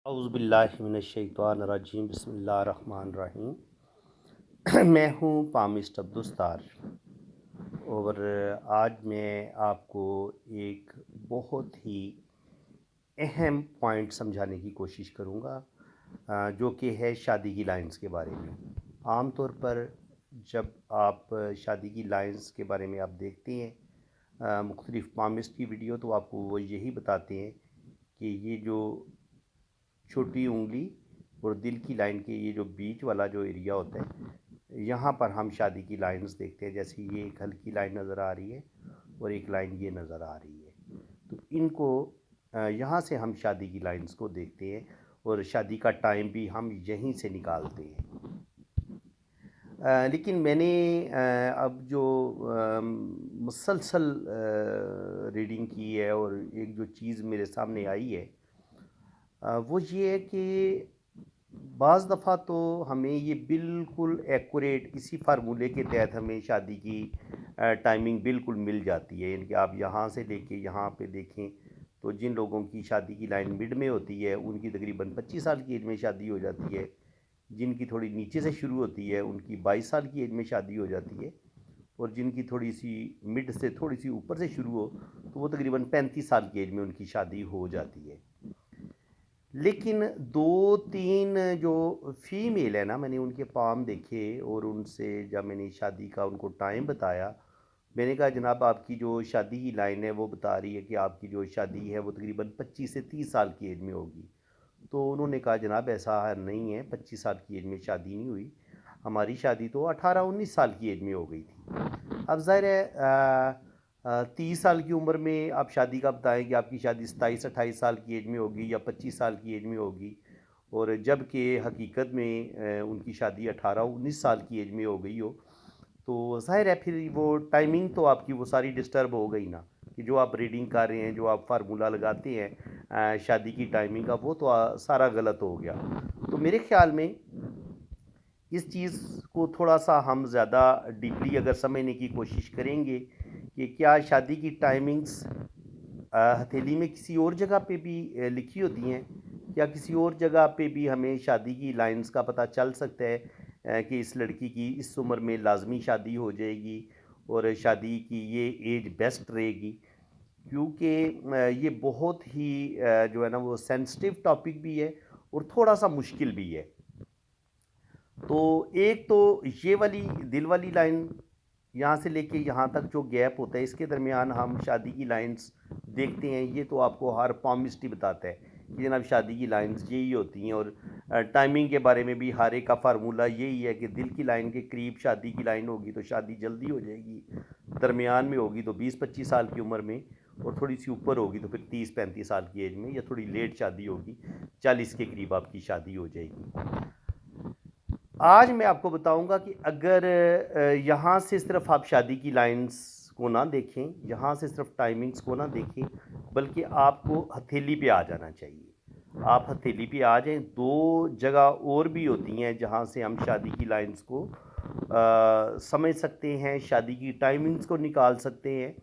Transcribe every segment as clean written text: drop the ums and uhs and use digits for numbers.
औज़ुबिल्लाहिमिनश्शैतानिर्रजीम बिस्मिल्लाहिर्रहमानिर्रहीम। मैं हूँ पामिस्ट अब्दुस्तार और आज मैं आपको एक बहुत ही अहम पॉइंट समझाने की कोशिश करूँगा, जो कि है शादी की लाइंस के बारे में। आम तौर पर जब आप शादी की लाइंस के बारे में आप देखते हैं मुख्तलिफ़ पामिस्ट की वीडियो, तो आपको वो यही बताते हैं कि ये जो छोटी उंगली और दिल की लाइन के ये जो बीच वाला जो एरिया होता है, यहाँ पर हम शादी की लाइंस देखते हैं। जैसे ये एक हल्की लाइन नज़र आ रही है और एक लाइन ये नज़र आ रही है, तो इनको यहाँ से हम शादी की लाइंस को देखते हैं और शादी का टाइम भी हम यहीं से निकालते हैं। लेकिन मैंने अब जो मुसलसल रीडिंग की है और एक जो चीज़ मेरे सामने आई है, वो ये है कि बाज़ दफ़ा तो हमें ये बिल्कुल एक्यूरेट इसी फार्मूले के तहत हमें शादी की टाइमिंग बिल्कुल मिल जाती है। यानी कि आप यहाँ से लेके यहाँ पे देखें तो जिन लोगों की शादी की लाइन मिड में होती है उनकी तकरीबन 25 साल की एज में शादी हो जाती है। जिनकी थोड़ी नीचे से शुरू होती है उनकी 22 साल की एज में शादी हो जाती है, और जिनकी थोड़ी सी मिड से थोड़ी सी ऊपर से शुरू हो तो वो तकरीबन 35 साल की एज में उनकी शादी हो जाती है। लेकिन 2-3 जो फ़ीमेल है ना, मैंने उनके पाम देखे और उनसे जब मैंने शादी का उनको टाइम बताया, मैंने कहा जनाब आपकी जो शादी की लाइन है वो बता रही है कि आपकी जो शादी है वो तकरीबन 25 से 30 साल की एज में होगी। तो उन्होंने कहा जनाब ऐसा नहीं है, 25 साल की एज में शादी नहीं हुई, हमारी शादी तो 18-19 साल की एज में हो गई थी। अब ज़ाहिर है 30 साल की उम्र में आप शादी का बताएं कि आपकी शादी 27-28 साल की एज में होगी या 25 साल की एज में होगी, और जबकि हकीकत में उनकी शादी 18-19 साल की एज में हो गई हो, तो ज़ाहिर है फिर वो टाइमिंग तो आपकी वो सारी डिस्टर्ब हो गई ना, कि जो आप रीडिंग कर रहे हैं, जो आप फार्मूला लगाते हैं शादी की टाइमिंग का, वो तो सारा गलत हो गया। तो मेरे ख्याल में इस चीज़ को थोड़ा सा हम ज़्यादा डीपली अगर समझने की कोशिश करेंगे कि क्या शादी की टाइमिंग्स हथेली में किसी और जगह पे भी लिखी होती हैं, क्या किसी और जगह पे भी हमें शादी की लाइंस का पता चल सकता है कि इस लड़की की इस उम्र में लाजमी शादी हो जाएगी और शादी की ये एज बेस्ट रहेगी। क्योंकि ये बहुत ही जो है ना वो सेंसिटिव टॉपिक भी है और थोड़ा सा मुश्किल भी है। तो एक तो ये वाली दिल वाली लाइन, यहाँ से लेके यहाँ तक जो गैप होता है इसके दरमियान हम शादी की लाइंस देखते हैं। ये तो आपको हर पामिस्ट ही बताता है कि जनाब शादी की लाइंस यही होती हैं, और टाइमिंग के बारे में भी हर एक का फार्मूला यही है कि दिल की लाइन के करीब शादी की लाइन होगी तो शादी जल्दी हो जाएगी, दरमियान में होगी तो 20-25 साल की उम्र में, और थोड़ी सी ऊपर होगी तो फिर 30-35 साल की एज में, या थोड़ी लेट शादी होगी 40 के करीब आपकी शादी हो जाएगी। आज मैं आपको बताऊंगा कि अगर यहाँ से सिर्फ आप शादी की लाइंस को ना देखें, यहाँ से सिर्फ टाइमिंग्स को ना देखें, बल्कि आपको हथेली पे आ जाना चाहिए। आप हथेली पे आ जाएं। दो जगह और भी होती हैं जहाँ से हम शादी की लाइंस को समझ सकते हैं, शादी की टाइमिंग्स को निकाल सकते हैं,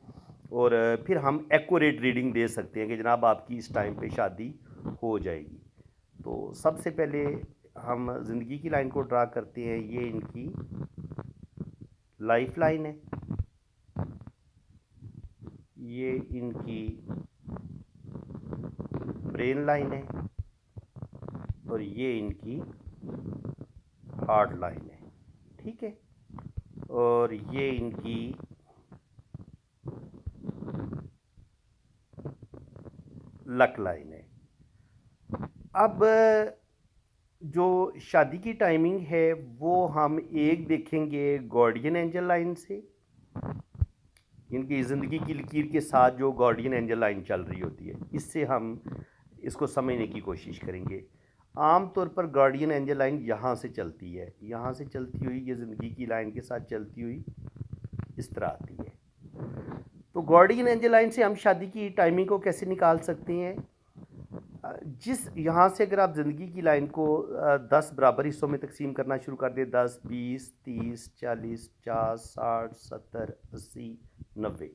और फिर हम एक्यूरेट रीडिंग दे सकते हैं कि जनाब आपकी इस टाइम पे शादी हो जाएगी। तो सबसे पहले हम ज़िंदगी की लाइन को ड्रा करते हैं। ये इनकी लाइफ लाइन है, ये इनकी ब्रेन लाइन है, और ये इनकी हार्ट लाइन है। ठीक है, और ये इनकी लक लाइन है। अब जो शादी की टाइमिंग है वो हम एक देखेंगे गार्डियन एंजल लाइन से। इनकी ज़िंदगी की लकीर के साथ जो गार्डियन एंजल लाइन चल रही होती है, इससे हम इसको समझने की कोशिश करेंगे। आम तौर पर गार्डियन एंजल लाइन यहाँ से चलती है, यहाँ से चलती हुई ये ज़िंदगी की लाइन के साथ चलती हुई इस तरह आती है। तो गार्डियन एंजल लाइन से हम शादी की टाइमिंग को कैसे निकाल सकते हैं? जिस यहाँ से अगर आप ज़िंदगी की लाइन को 10 बराबर हिस्सों में तकसीम करना शुरू कर दें, 10, 20, 30, 40, 50, 60, 70, 80, 90,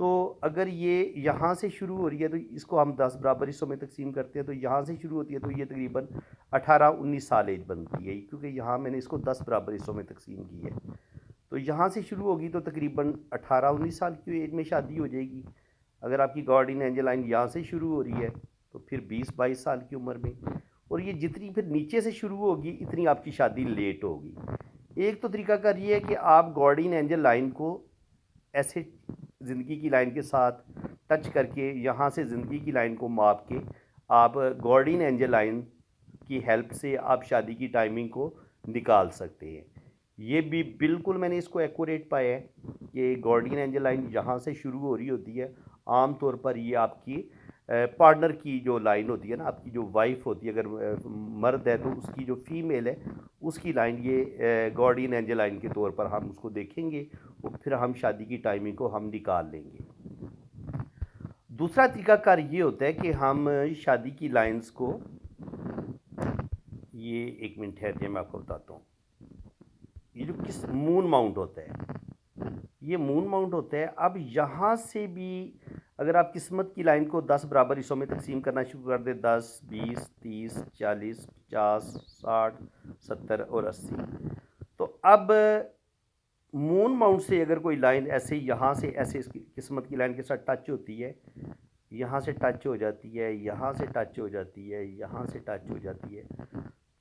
तो अगर ये यहाँ से शुरू हो रही है तो इसको हम 10 बराबर हिस्सों में तकसीम करते हैं, तो यहाँ से शुरू होती है तो ये तकरीबन 18-19 साल एज बनती है, क्योंकि यहाँ मैंने इसको 10 बराबर हिस्सों में तकसीम की है। तो यहाँ से शुरू होगी तो तकरीबन 18-19 साल की एज में शादी हो जाएगी। अगर आपकी गार्डियन एंजल लाइन यहाँ से शुरू हो रही है तो फिर 20-22 साल की उम्र में, और ये जितनी फिर नीचे से शुरू होगी इतनी आपकी शादी लेट होगी। एक तो तरीकाकार ये है कि आप गार्डियन एंजल लाइन को ऐसे ज़िंदगी की लाइन के साथ टच करके यहाँ से ज़िंदगी की लाइन को माप के आप गार्डियन एंजल लाइन की हेल्प से आप शादी की टाइमिंग को निकाल सकते हैं। ये भी बिल्कुल मैंने इसको एक्यूरेट पाया है कि गार्डियन एंजल लाइन यहाँ से शुरू हो रही होती है। आम तौर पर ये आपकी पार्टनर की जो लाइन होती है ना, आपकी जो वाइफ होती है, अगर मर्द है तो उसकी जो फीमेल है उसकी लाइन ये गार्डियन एंजल लाइन के तौर पर हम उसको देखेंगे और फिर हम शादी की टाइमिंग को हम निकाल लेंगे। दूसरा तरीकाकार ये होता है कि हम शादी की लाइंस को, ये एक मिनट ठहरिए मैं आपको बताता हूँ। ये जो किस मून माउंट होता है, ये मून माउंट होता है। अब यहाँ से भी अगर आप किस्मत की लाइन को 10 बराबर हिस्सों में तकसीम करना शुरू कर दें, 10, 20, 30, 40, 50, 60, 70 और 80, तो अब मून माउंट से अगर कोई लाइन ऐसे यहाँ से ऐसे इसकी किस्मत की लाइन के साथ टच होती है, यहाँ से टच हो जाती है, यहाँ से टच हो जाती है, यहाँ से टच हो जाती है,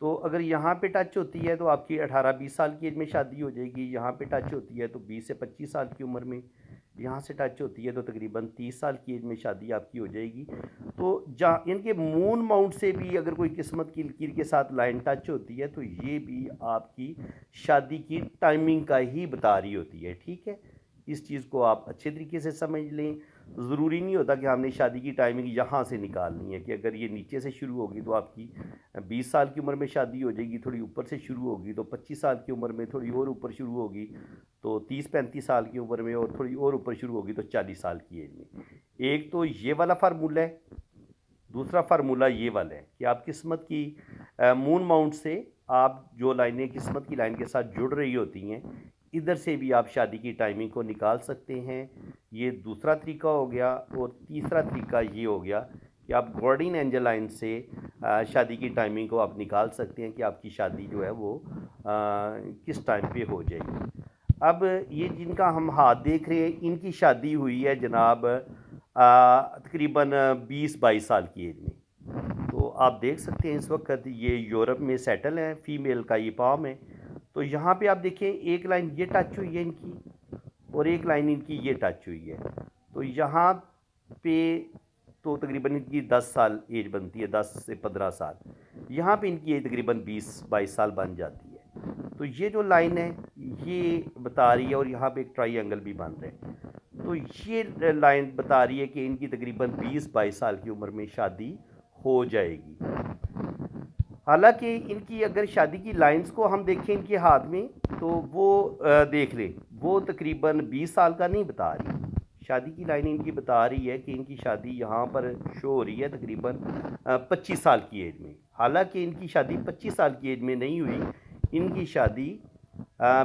तो अगर यहाँ पे टच होती है तो आपकी 18-20 साल की एज में शादी हो जाएगी। यहाँ पे टच होती है तो 20 से 25 साल की उम्र में, यहाँ से टच होती है तो तकरीबन 30 साल की एज में शादी आपकी हो जाएगी। तो जहाँ इनके मून माउंट से भी अगर कोई किस्मत की लकीर के साथ लाइन टच होती है तो ये भी आपकी शादी की टाइमिंग का ही बता रही होती है। ठीक है, इस चीज़ को आप अच्छे तरीके से समझ लें। ज़रूरी नहीं होता कि हमने शादी की टाइमिंग यहाँ से निकालनी है कि अगर ये नीचे से शुरू होगी तो आपकी 20 साल की उम्र में शादी हो जाएगी, थोड़ी ऊपर से शुरू होगी तो 25 साल की उम्र में, थोड़ी और ऊपर शुरू होगी तो 30-35 साल की उम्र में, और थोड़ी और ऊपर शुरू होगी तो 40 साल की एज में। एक तो ये वाला फार्मूला है। दूसरा फार्मूला ये वाला है कि आप किस्मत की मून माउंट से आप जो लाइनें किस्मत की लाइन के साथ जुड़ रही होती हैं, इधर से भी आप शादी की टाइमिंग को निकाल सकते हैं। ये दूसरा तरीका हो गया। और तीसरा तरीका ये हो गया कि आप गार्डियन एंजल लाइन से शादी की टाइमिंग को आप निकाल सकते हैं कि आपकी शादी जो है वो किस टाइम पे हो जाएगी। अब ये जिनका हम हाथ देख रहे हैं इनकी शादी हुई है जनाब तकरीबन 20-22 साल की एज में। तो आप देख सकते हैं इस वक्त ये यूरोप में सेटल हैं, फीमेल का ये पाम है। तो यहाँ पे आप देखें एक लाइन ये टच हुई है इनकी और एक लाइन इनकी ये टच हुई है। तो यहाँ पे तो तकरीबन इनकी 10 साल एज बनती है, 10 से 15 साल। यहाँ पे इनकी एज तकरीबन 20-22 साल बन जाती है। तो ये जो लाइन है ये बता रही है, और यहाँ पे एक ट्रायंगल भी बन रहा है। तो ये लाइन बता रही है कि इनकी तकरीबन 20-22 साल की उम्र में शादी हो जाएगी। हालांकि इनकी अगर शादी की लाइंस को हम देखें इनके हाथ में तो वो देख लें वो तकरीबन 20 साल का नहीं बता रही। शादी की लाइन इनकी बता रही है कि इनकी शादी यहाँ पर शो हो रही है तकरीबन 25 साल की एज में। हालांकि इनकी शादी 25 साल की एज में नहीं हुई, इनकी शादी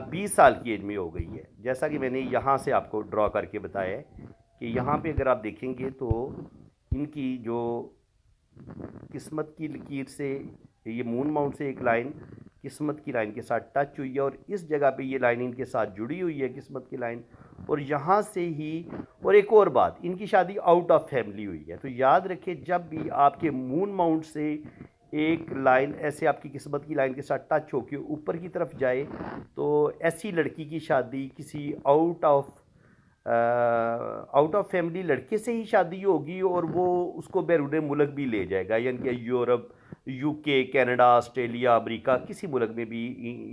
20 साल की एज में हो गई है। जैसा कि मैंने यहाँ से आपको ड्रॉ करके बताया है कि यहाँ पे अगर आप देखेंगे तो इनकी जो किस्मत की लकीर से ये मून माउंट से एक लाइन किस्मत की लाइन के साथ टच हुई है, और इस जगह पे ये लाइन इनके साथ जुड़ी हुई है किस्मत की लाइन। और यहाँ से ही और एक और बात, इनकी शादी आउट ऑफ फैमिली हुई है। तो याद रखें जब भी आपके मून माउंट से एक लाइन ऐसे आपकी किस्मत की लाइन के साथ टच होकर ऊपर की तरफ जाए तो ऐसी लड़की की शादी किसी आउट ऑफ फैमिली लड़के से ही शादी होगी, और वो उसको बैरून मुल्क भी ले जाएगा, यानी कि Europe, UK, Canada, Australia, America किसी मुल्क में भी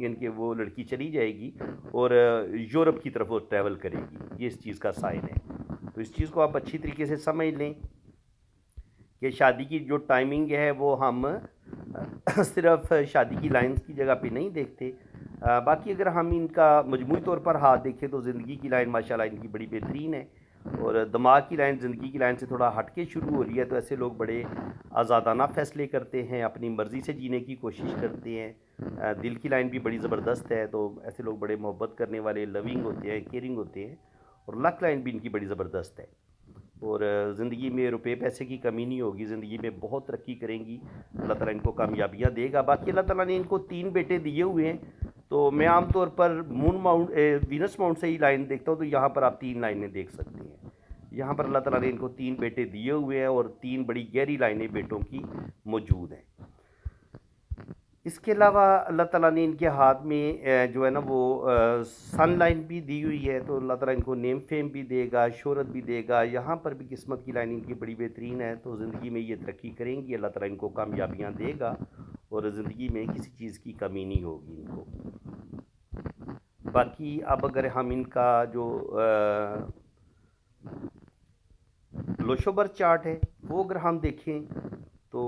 यानी कि वो लड़की चली जाएगी और यूरोप की तरफ वो ट्रैवल करेगी। ये इस चीज़ का साइन है। तो इस चीज़ को आप अच्छी तरीके से समझ लें कि शादी की जो टाइमिंग है वो हम सिर्फ शादी की लाइंस की जगह पे नहीं देखते। बाकी अगर हम इनका मजमूई तौर पर हाथ देखें तो ज़िंदगी की लाइन माशाल्लाह इनकी बड़ी बेहतरीन है, और दिमाग की लाइन ज़िंदगी की लाइन से थोड़ा हटके शुरू हो रही है। तो ऐसे लोग बड़े आज़ादाना फ़ैसले करते हैं, अपनी मर्ज़ी से जीने की कोशिश करते हैं। दिल की लाइन भी बड़ी ज़बरदस्त है, तो ऐसे लोग बड़े मोहब्बत करने वाले, लविंग होते हैं, केयरिंग होते हैं, और लक लाइन भी इनकी बड़ी ज़बरदस्त है। और ज़िंदगी में रुपए पैसे की कमी नहीं होगी, ज़िंदगी में बहुत तरक्की करेंगी, अल्लाह ताला इनको कामयाबियाँ देगा। बाकी अल्लाह ताला ने इनको 3 बेटे दिए हुए हैं, तो मैं आम तौर पर मून माउंट वीनस माउंट से ही लाइन देखता हूँ, तो यहाँ पर आप 3 लाइनें देख सकते हैं। यहाँ पर अल्लाह ताला ने इनको 3 बेटे दिए हुए हैं और 3 बड़ी गहरी लाइनें बेटों की मौजूद हैं। इसके अलावा अल्लाह ताला ने इनके हाथ में जो है ना वो सन लाइन भी दी हुई है, तो अल्लाह ताला इनको नेम फेम भी देगा, शोहरत भी देगा। यहाँ पर भी किस्मत की लाइन इनकी बड़ी बेहतरीन है, तो ज़िंदगी में ये तरक्की करेंगी, अल्लाह ताला इनको कामयाबियाँ देगा और ज़िंदगी में किसी चीज़ की कमी नहीं होगी इनको। बाकी अब अगर हम इनका जो लोशोबर चार्ट है वो अगर हम देखें तो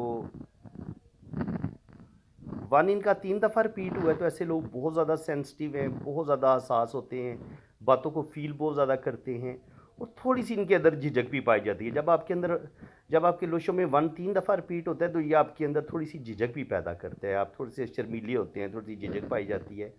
1 इनका 3 दफ़ा रिपीट हुआ है, तो ऐसे लोग बहुत ज़्यादा सेंसिटिव हैं, बहुत ज़्यादा हसास होते हैं, बातों को फ़ील बहुत ज़्यादा करते हैं और थोड़ी सी इनके अंदर झिझक भी पाई जाती है। जब आपके लोशो में 1 3 दफ़ा रिपीट होता है, तो ये आपके अंदर थोड़ी सी झिझक भी पैदा करता है, आप थोड़े से शर्मीले होते हैं, थोड़ी सी झिझक पाई जाती है।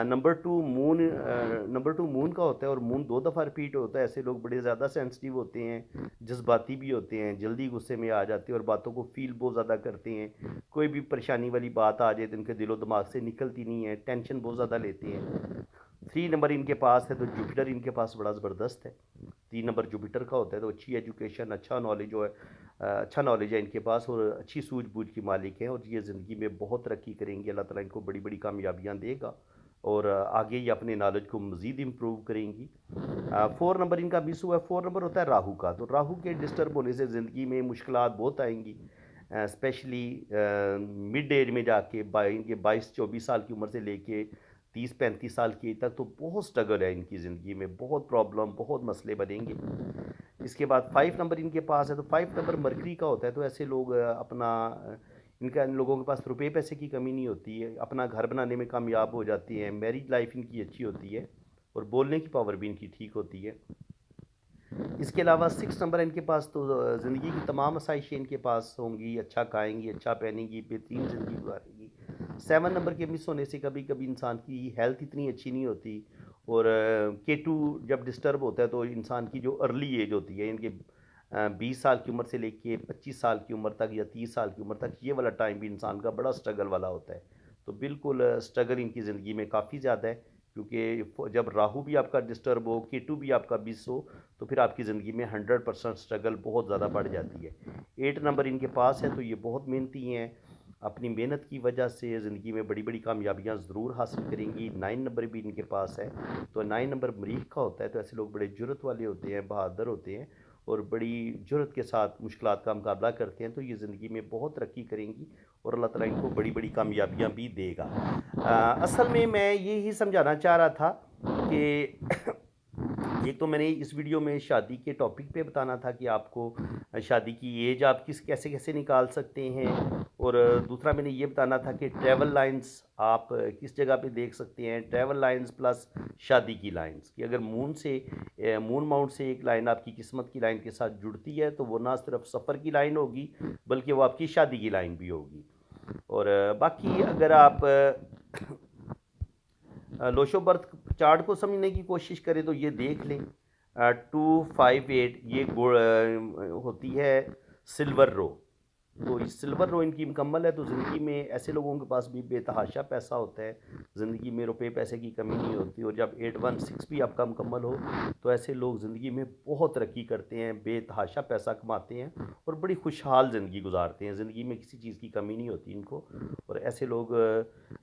नंबर 2 मून का होता है और मून 2 दफ़ा रिपीट होता है। ऐसे लोग बड़े ज़्यादा सेंसिटिव होते हैं, जज्बाती भी होते हैं, जल्दी गुस्से में आ जाते हैं और बातों को फ़ील बहुत ज़्यादा करते हैं। कोई भी परेशानी वाली बात आ जाए तो इनके दिलो दिमाग से निकलती नहीं है, टेंशन बहुत ज़्यादा लेते हैं। 3 नंबर इनके पास है, तो जुपिटर इनके पास बड़ा ज़बरदस्त है। 3 नंबर जुपिटर का होता है, तो अच्छी एजुकेशन, अच्छा नॉलेज है इनके पास और अच्छी सूझबूझ की मालिक हैं और ये ज़िंदगी में बहुत तरक्की करेंगी। अल्लाह ताला इनको बड़ी बड़ी कामयाबियाँ देगा और आगे ये अपने नॉलेज को मज़ीद इम्प्रूव करेंगी। 4 नंबर इनका मिस हुआ है। 4 नंबर होता है राहु का, तो राहु के डिस्टर्ब होने से ज़िंदगी में मुश्किलात बहुत आएंगी, स्पेशली मिड एज में जाके इनके 22-24 साल की उम्र से लेके 30-35 साल की एज तक तो बहुत स्ट्रगल है इनकी ज़िंदगी में, बहुत प्रॉब्लम, बहुत मसले बनेंगे। इसके बाद 5 नंबर इनके पास है, तो 5 नंबर मरकरी का होता है, तो ऐसे लोग इन लोगों के पास रुपए पैसे की कमी नहीं होती है, अपना घर बनाने में कामयाब हो जाती हैं, मैरिज लाइफ इनकी अच्छी होती है और बोलने की पावर भी इनकी ठीक होती है। इसके अलावा 6 नंबर इनके पास, तो ज़िंदगी की तमाम आसाइशें इनके पास होंगी, अच्छा खाएंगी, अच्छा पहनेंगी, बेहतरीन ज़िंदगी गुजारेंगी। 7 नंबर के मिस होने से कभी कभी इंसान की हेल्थ इतनी अच्छी नहीं होती और K2 जब डिस्टर्ब होता है तो इंसान की जो अर्ली एज होती है, इनके 20 साल की उम्र से लेके 25 साल की उम्र तक या 30 साल की उम्र तक, ये वाला टाइम भी इंसान का बड़ा स्ट्रगल वाला होता है। तो बिल्कुल स्ट्रगल इनकी ज़िंदगी में काफ़ी ज़्यादा है, क्योंकि जब राहु भी आपका डिस्टर्ब हो, K2 भी आपका मिस हो, तो फिर आपकी ज़िंदगी में 100% स्ट्रगल बहुत ज़्यादा बढ़ जाती है। 8 नंबर इनके पास है, तो ये बहुत मेहनती हैं, अपनी मेहनत की वजह से ज़िंदगी में बड़ी बड़ी कामयाबियाँ ज़रूर हासिल करेंगी। 9 नंबर भी इनके पास है, तो 9 नंबर मरीख का होता है, तो ऐसे लोग बड़े जुर्रत वाले होते हैं, बहादुर होते हैं और बड़ी जुर्रत के साथ मुश्किलात का मुकाबला करते हैं, तो ये ज़िंदगी में बहुत तरक्की करेंगी और अल्लाह ताला इनको बड़ी बड़ी कामयाबियाँ भी देगा। असल में मैं ये ही समझाना चाह रहा था कि एक तो मैंने इस वीडियो में शादी के टॉपिक पे बताना था कि आपको शादी की एज आप कैसे कैसे निकाल सकते हैं, और दूसरा मैंने ये बताना था कि ट्रैवल लाइंस आप किस जगह पे देख सकते हैं, ट्रैवल लाइंस प्लस शादी की लाइंस, कि अगर मून माउंट से एक लाइन आपकी किस्मत की लाइन के साथ जुड़ती है, तो वो ना सिर्फ सफ़र की लाइन होगी बल्कि वो आपकी शादी की लाइन भी होगी। और बाकी अगर आप लोशो बर्थ चार्ट को समझने की कोशिश करें तो ये देख लें, 258 ये होती है सिल्वर रो, तो इस सिल्वर रो इनकी मुकम्मल है, तो ज़िंदगी में ऐसे लोगों के पास भी बेतहाशा पैसा होता है, ज़िंदगी में रुपए पैसे की कमी नहीं होती। और जब 816 भी आपका मुकम्मल हो, तो ऐसे लोग ज़िंदगी में बहुत तरक्की करते हैं, बेतहाशा पैसा कमाते हैं और बड़ी खुशहाल ज़िंदगी गुजारते हैं, ज़िंदगी में किसी चीज़ की कमी नहीं होती इनको। और ऐसे लोग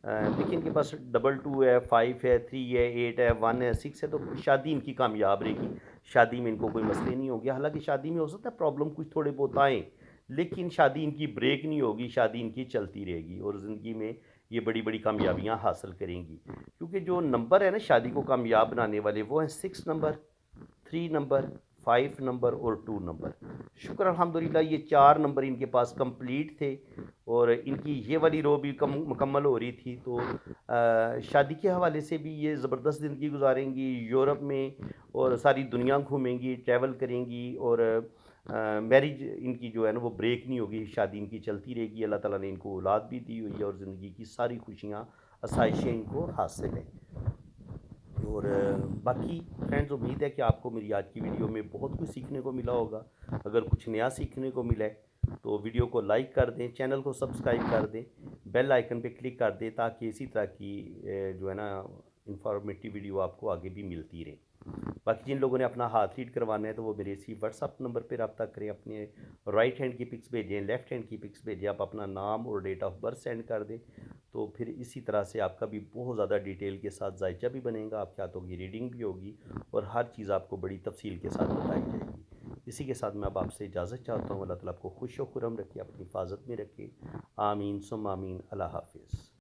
देखिए इनके पास 2 है, 5 है, 3 है, 8 है, 1 है, 6 है, तो शादी इनकी कामयाब रहेगी, शादी में इनको कोई मसले नहीं होंगे। हालांकि शादी में हो सकता है प्रॉब्लम कुछ थोड़े बहुत आएँ, लेकिन शादी इनकी ब्रेक नहीं होगी, शादी इनकी चलती रहेगी और ज़िंदगी में ये बड़ी बड़ी कामयाबियाँ हासिल करेंगी। क्योंकि जो नंबर है ना शादी को कामयाब बनाने वाले, वो हैं 6 नंबर, 3 नंबर, 5 नंबर और 2 नंबर। शुक्र अल्हम्दुलिल्लाह ये 4 नंबर इनके पास कंप्लीट थे और इनकी ये वाली रो भी मुकम्मल हो रही थी, तो शादी के हवाले से भी ये ज़बरदस्त ज़िंदगी गुजारेंगी, यूरोप में और सारी दुनिया घूमेंगी, ट्रैवल करेंगी और मैरिज इनकी जो है ना वो ब्रेक नहीं होगी, शादी इनकी चलती रहेगी। अल्लाह ताला ने इनको औलाद भी दी हुई है और ज़िंदगी की सारी खुशियाँ आसाइशें इनको हासिल हैं। और बाकी फ्रेंड्स, उम्मीद है कि आपको मेरी आज की वीडियो में बहुत कुछ सीखने को मिला होगा। अगर कुछ नया सीखने को मिला है तो वीडियो को लाइक कर दें, चैनल को सब्सक्राइब कर दें, बेल आइकन पे क्लिक कर दें, ताकि इसी तरह की जो है ना इंफॉर्मेटिव वीडियो आपको आगे भी मिलती रहे। बाकी जिन लोगों ने अपना हाथ रीड करवाना है तो वो मेरे इसी व्हाट्सअप नंबर पर रब्ता करें, अपने राइट हैंड की पिक्स भेजें, लेफ़्ट हैंड की पिक्स भेजें, आप अपना नाम और डेट ऑफ बर्थ सेंड कर दें। तो फिर इसी तरह से आपका भी बहुत ज़्यादा डिटेल के साथ जायचा भी बनेगा, आपके हाथों की रीडिंग भी होगी और हर चीज़ आपको बड़ी तफसील के साथ बताई जाएगी। इसी के साथ मैं अब आपसे इजाज़त चाहता हूँ। अल्लाह ताला आपको खुश व खुरम रखे, अपनी हिफाजत में रखे। आमीन सुम्मा आमीन। अल्लाह हाफिज़।